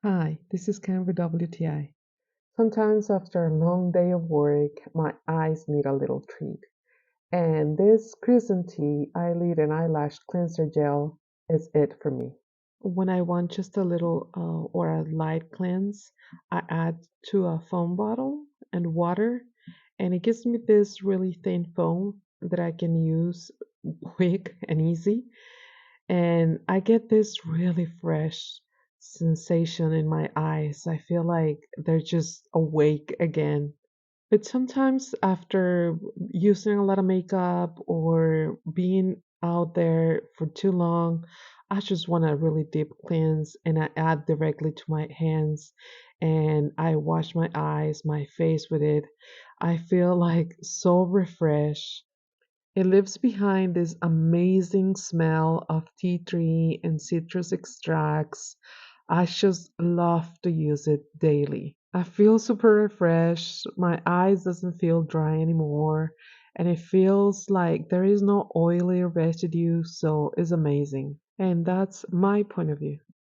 Hi, this is Ken with WTI. Sometimes after a long day of work, my eyes need a little treat. And this Chrissanthie Eyelid and Eyelash Cleanser Gel is it for me. When I want just a little or a light cleanse, I add to a foam bottle and water, and it gives me this really thin foam that I can use quick and easy. And I get this really fresh sensation in my eyes. I feel like they're just awake again. But sometimes after using a lot of makeup or being out there for too long, I just want a really deep cleanse and I add directly to my hands and I wash my eyes, my face with it. I feel like so refreshed. It leaves behind this amazing smell of tea tree and citrus extracts. I just love to use it daily. I feel super refreshed. My eyes doesn't feel dry anymore, and it feels like there is no oily residue, so it's amazing. And that's my point of view.